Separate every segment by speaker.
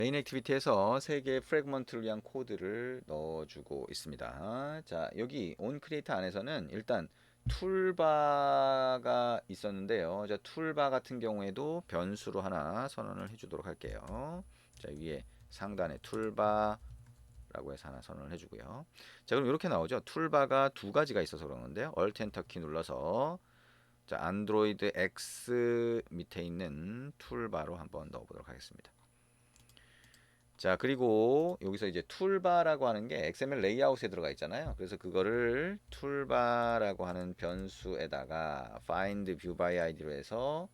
Speaker 1: 메인 액티비티에서 3개의 프래그먼트를 위한 코드를 넣어주고 있습니다. 자, 여기 onCreate 안에서는 일단 툴바가 있었는데요. 자, 툴바 같은 경우에도 변수로 하나 선언을 해주도록 할게요. 자, 위에 상단에 툴바라고 해서 하나 선언을 해주고요. 자, 그럼 이렇게 나오죠. 툴바가 두 가지가 있어서 그러는데요. Alt Enter 키 눌러서 자, 안드로이드 X 밑에 있는 툴바로 한번 넣어보도록 하겠습니다. 자, 그리고 여기서 이제 툴바라고 하는 게 XML 레이아웃에 들어가 있잖아요. 그래서 그거를 툴바라고 하는 변수에다가 find view by id로 해서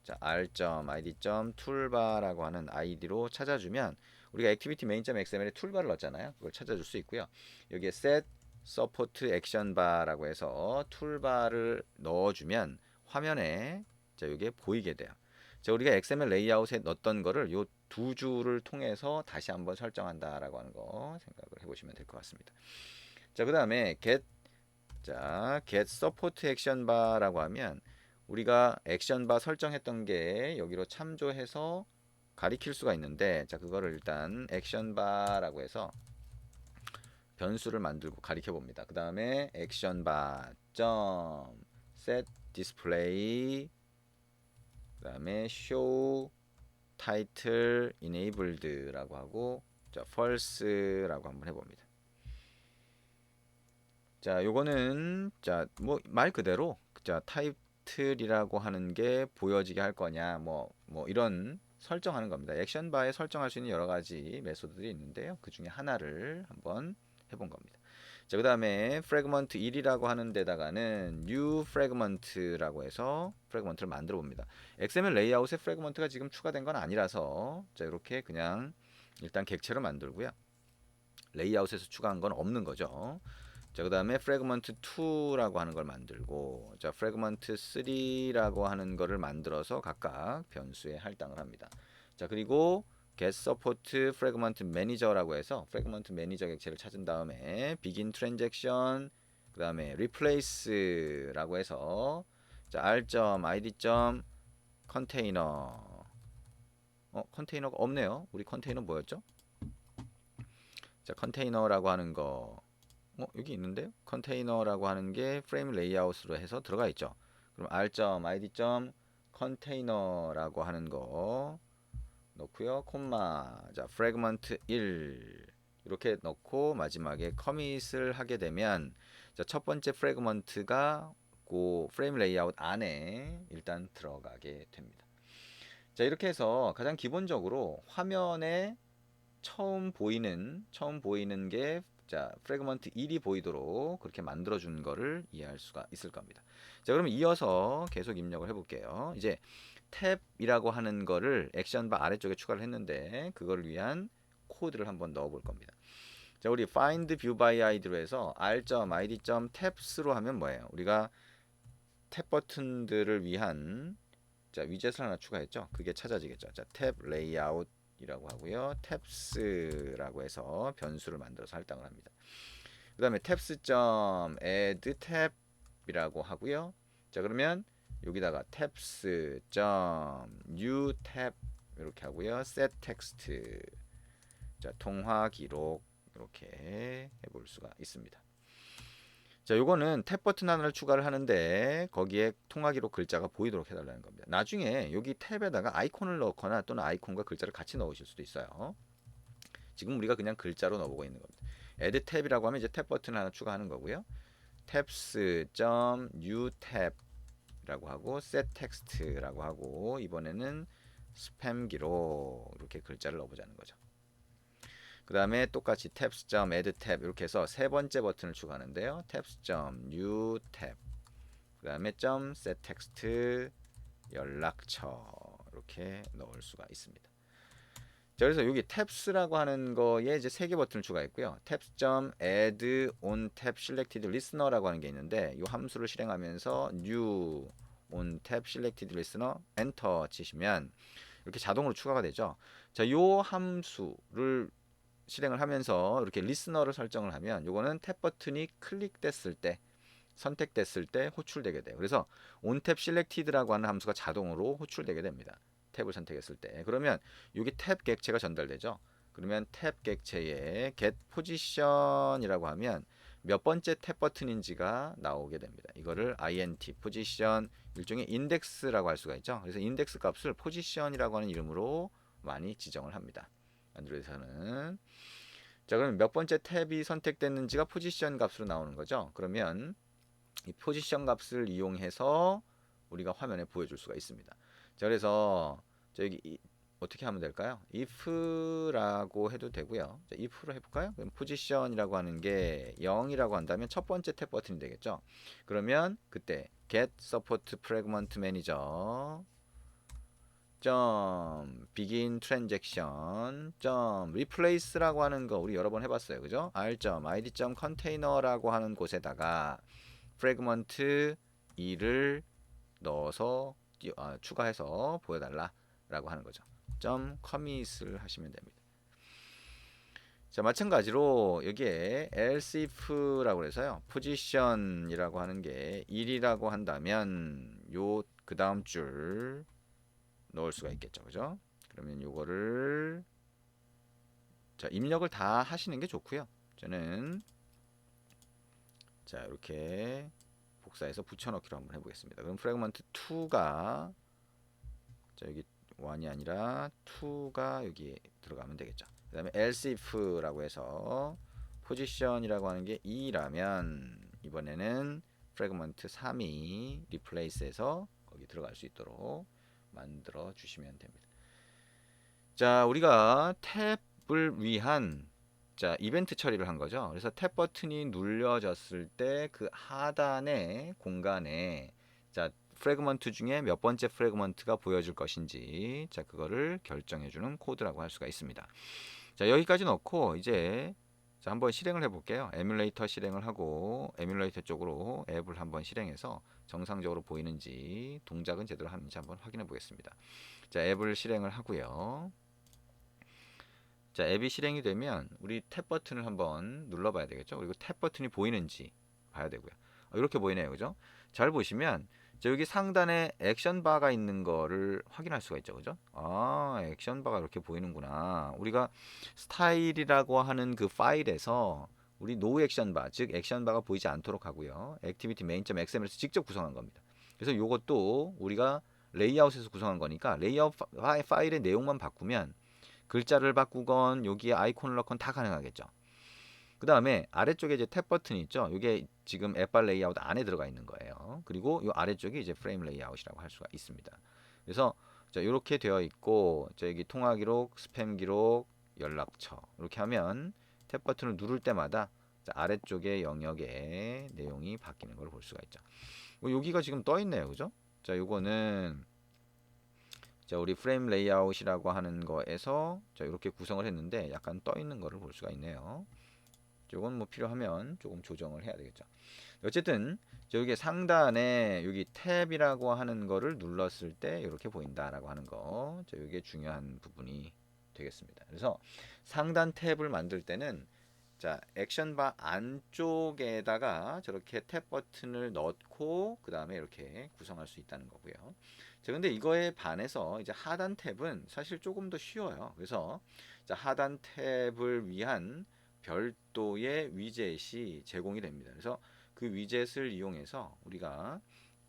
Speaker 1: 자, r.id.toolbar라고 하는 id로 찾아주면 우리가 activity main.xml에 툴바를 넣었잖아요. 그걸 찾아줄 수 있고요. 여기에 set support action bar라고 해서 툴바를 넣어주면 화면에 자, 이게 보이게 돼요. 자, 우리가 XML 레이아웃에 넣었던 거를 요 두 줄을 통해서 다시 한번 설정한다라고 하는 거 생각을 해보시면 될 것 같습니다. 자, 그 다음에 get support action bar라고 하면 우리가 액션 바 설정했던 게 여기로 참조해서 가리킬 수가 있는데 자, 그거를 일단 액션 바라고 해서 변수를 만들고 가리켜 봅니다. 그 다음에 액션 바 점 set display 그 다음에 show title enabled라고 하고 자, false라고 한번 해봅니다. 자, 요거는 자, 뭐 말 그대로 자, 타이틀이라고 하는 게 보여지게 할 거냐 뭐 이런 설정하는 겁니다. 액션 바에 설정할 수 있는 여러 가지 메소드들이 있는데요. 그 중에 하나를 한번 해본 겁니다. 자, 그 다음에 프래그먼트 1이라고 하는 데다가는 new fragment라고 해서 프래그먼트를 만들어 봅니다. XML 레이아웃에 프래그먼트가 지금 추가된 건 아니라서 자, 이렇게 그냥 일단 객체로 만들고요. 레이아웃에서 추가한 건 없는 거죠. 자, 그 다음에 fragment 2라고 하는 걸 만들고 자, fragment 3라고 하는 거를 만들어서 각각 변수에 할당을 합니다. 자, 그리고 get support fragment manager라고 해서 fragment manager 객체를 찾은 다음에 begin transaction 그 다음에 replace라고 해서 자, r.id.container 컨테이너가 없네요. 우리 컨테이너 뭐였죠? 자, 컨테이너라고 하는 거 여기 있는데요. 컨테이너라고 하는 게 프레임 레이아웃으로 해서 들어가 있죠. 그럼 r.id.container라고 하는 거 넣고요. 콤마 자, fragment 1 이렇게 넣고 마지막에 커밋을 하게 되면 자, 첫 번째 프래그먼트가 그 프레임 레이아웃 안에 일단 들어가게 됩니다. 자, 이렇게 해서 가장 기본적으로 화면에 처음 보이는 게 자, 프래그먼트 1이 보이도록 그렇게 만들어 준 거를 이해할 수가 있을 겁니다. 자, 그러면 이어서 계속 입력을 해 볼게요. 이제 탭이라고 하는 거를 액션바 아래쪽에 추가를 했는데 그걸 위한 코드를 한번 넣어 볼 겁니다. 자, 우리 find view by id로 해서 r.id.tabs로 하면 뭐예요? 우리가 탭 버튼들을 위한 자, 위젯을 하나 추가했죠. 그게 찾아지겠죠. 자, 탭 레이아웃 이라고 하고요. 탭스라고 해서 변수를 만들어서 할당을 합니다. 그 다음에 tabs.add tab이라고 하고요. 자, 그러면 여기다가 tabs.new tab 이렇게 하고요. set text 자, 통화 기록 이렇게 해볼 수가 있습니다. 자, 요거는 탭 버튼 하나를 추가를 하는데 거기에 통화 기록 글자가 보이도록 해달라는 겁니다. 나중에 여기 탭에다가 아이콘을 넣거나 또는 아이콘과 글자를 같이 넣으실 수도 있어요. 지금 우리가 그냥 글자로 넣어보고 있는 겁니다. add 탭이라고 하면 이제 탭 버튼을 하나 추가하는 거고요. tabs.new tab이라고 하고 set text라고 하고 이번에는 스팸 기록 이렇게 글자를 넣어보자는 거죠. 그 다음에 똑같이 tabs.add tab 이렇게 해서 세 번째 버튼을 추가하는데요. tabs.new tab 그 다음에 .set text 연락처 이렇게 넣을 수가 있습니다. 자, 그래서 여기 tabs라고 하는 거에 이제 세 개 버튼을 추가했고요. tabs.add on tab selected listener라고 하는 게 있는데 이 함수를 실행하면서 new on tab selected listener 엔터 치시면 이렇게 자동으로 추가가 되죠. 자, 이 함수를 실행을 하면서 이렇게 리스너를 설정을 하면 요거는 탭 버튼이 클릭됐을 때 선택됐을 때 호출되게 돼요. 그래서 onTap selected라고 하는 함수가 자동으로 호출되게 됩니다. 탭을 선택했을 때. 그러면 여기 탭 객체가 전달되죠. 그러면 탭 객체에 get position이라고 하면 몇 번째 탭 버튼인지가 나오게 됩니다. 이거를 int 포지션 일종의 인덱스라고 할 수가 있죠. 그래서 인덱스 값을 포지션이라고 하는 이름으로 많이 지정을 합니다. 안드로이드에서는. 자, 그럼 몇 번째 탭이 선택됐는지가 포지션 값으로 나오는 거죠. 그러면 이 포지션 값을 이용해서 우리가 화면에 보여줄 수가 있습니다. 자, 그래서 저기 어떻게 하면 될까요? if라고 해도 되고요. 자, if로 해볼까요? 그럼 포지션이라고 하는 게 0이라고 한다면 첫 번째 탭 버튼이 되겠죠. 그러면 그때 get support fragment manager begin transaction replace라고 하는 거 우리 여러 번 해봤어요, 그죠? r.id. container라고 하는 곳에다가 fragment 2를 넣어서 추가해서 보여달라라고 하는 거죠. commit을 하시면 됩니다. 자, 마찬가지로 여기에 else if라고 해서요. position이라고 하는 게 1이라고 한다면 요 그 다음 줄 넣을 수가 있겠죠. 그죠? 그러면 요거를 자, 입력을 다 하시는 게 좋고요. 저는 자, 이렇게 복사해서 붙여넣기로 한번 해보겠습니다. 그럼 프래그먼트 2가 자, 여기 1이 아니라 2가 여기 들어가면 되겠죠. 그 다음에 else if라고 해서 포지션이라고 하는 게 2라면 이번에는 프래그먼트 3이 replace해서 거기 들어갈 수 있도록 만들어 주시면 됩니다. 자, 우리가 탭을 위한 자, 이벤트 처리를 한 거죠. 그래서 탭 버튼이 눌려졌을 때 그 하단의 공간에 자, 프래그먼트 중에 몇 번째 프래그먼트가 보여줄 것인지 자, 그거를 결정해 주는 코드라고 할 수가 있습니다. 자, 여기까지 넣고 이제 자, 한번 실행을 해 볼게요. 에뮬레이터 실행을 하고 에뮬레이터 쪽으로 앱을 한번 실행해서 정상적으로 보이는지 동작은 제대로 하는지 한번 확인해 보겠습니다. 자, 앱을 실행을 하고요. 자, 앱이 실행이 되면 우리 탭 버튼을 한번 눌러봐야 되겠죠. 그리고 탭 버튼이 보이는지 봐야 되고요. 이렇게 보이네요, 그죠? 잘 보시면 자, 여기 상단에 액션 바가 있는 거를 확인할 수가 있죠, 그죠? 아, 액션 바가 이렇게 보이는구나. 우리가 스타일이라고 하는 그 파일에서 우리 노 액션 바, 즉 액션 바가 보이지 않도록 하고요. 액티비티 main.xml에서 직접 구성한 겁니다. 그래서 이것도 우리가 레이아웃에서 구성한 거니까 레이아웃 파일의 내용만 바꾸면 글자를 바꾸건 여기에 아이콘을 넣건 다 가능하겠죠. 그 다음에 아래쪽에 이제 탭 버튼이 있죠. 이게 지금 앱발 레이아웃 안에 들어가 있는 거예요. 그리고 이 아래쪽이 이제 프레임 레이아웃이라고 할 수가 있습니다. 그래서 자, 이렇게 되어 있고 자, 여기 통화 기록, 스팸 기록, 연락처 이렇게 하면 탭 버튼을 누를 때마다 자, 아래쪽의 영역에 내용이 바뀌는 걸 볼 수가 있죠. 여기가 지금 떠 있네요, 그죠? 자, 요거는 자, 우리 프레임 레이아웃이라고 하는 거에서 자, 이렇게 구성을 했는데 약간 떠 있는 거를 볼 수가 있네요. 이건 뭐 필요하면 조금 조정을 해야 되겠죠. 어쨌든 여기 상단에 여기 탭이라고 하는 거를 눌렀을 때 이렇게 보인다라고 하는 거. 자, 이게 중요한 부분이 되겠습니다. 그래서 상단 탭을 만들 때는 자, 액션바 안쪽에다가 저렇게 탭 버튼을 넣고 그 다음에 이렇게 구성할 수 있다는 거고요. 자, 근데 이거에 반해서 이제 하단 탭은 사실 조금 더 쉬워요. 그래서 자, 하단 탭을 위한 별도의 위젯이 제공이 됩니다. 그래서 그 위젯을 이용해서 우리가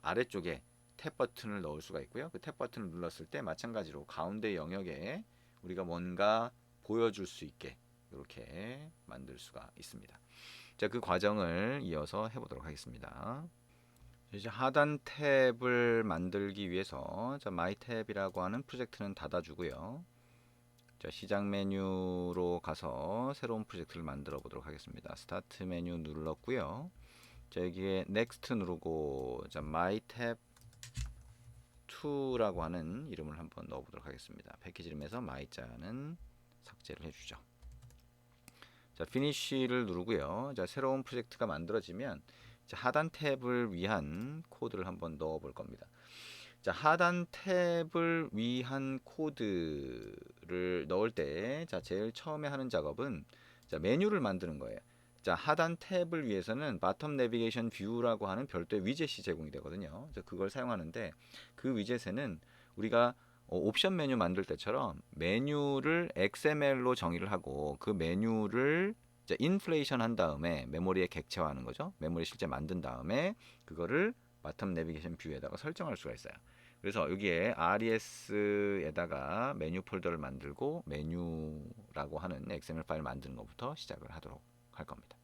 Speaker 1: 아래쪽에 탭 버튼을 넣을 수가 있고요. 그 탭 버튼을 눌렀을 때 마찬가지로 가운데 영역에 우리가 뭔가 보여줄 수 있게 이렇게 만들 수가 있습니다. 자, 그 과정을 이어서 해보도록 하겠습니다. 이제 하단 탭을 만들기 위해서 자, 마이 탭이라고 하는 프로젝트는 닫아주고요. 자, 시작 메뉴로 가서 새로운 프로젝트를 만들어 보도록 하겠습니다. 스타트 메뉴 눌렀고요. 자, 여기에 넥스트 누르고 자, 마이 탭 2라고 하는 이름을 한번 넣어 보도록 하겠습니다. 패키지 이름에서 마이자는 삭제를 해주죠. 자, 피니쉬를 누르고요. 자, 새로운 프로젝트가 만들어지면 자, 하단 탭을 위한 코드를 한번 넣어 볼 겁니다. 자, 하단 탭을 위한 코드를 넣을 때 자, 제일 처음에 하는 작업은 자, 메뉴를 만드는 거예요. 자, 하단 탭을 위해서는 바텀 내비게이션 뷰라고 하는 별도의 위젯이 제공이 되거든요. 자, 그걸 사용하는데 그 위젯에는 우리가 옵션 메뉴 만들 때처럼 메뉴를 XML로 정의를 하고 그 메뉴를 이제 인플레이션 한 다음에 메모리에 객체화하는 거죠. 메모리 실제 만든 다음에 그거를 바텀 내비게이션 뷰에다가 설정할 수가 있어요. 그래서 여기에 RES에다가 메뉴 폴더를 만들고 메뉴라고 하는 XML 파일 만드는 것부터 시작을 하도록 할 겁니다.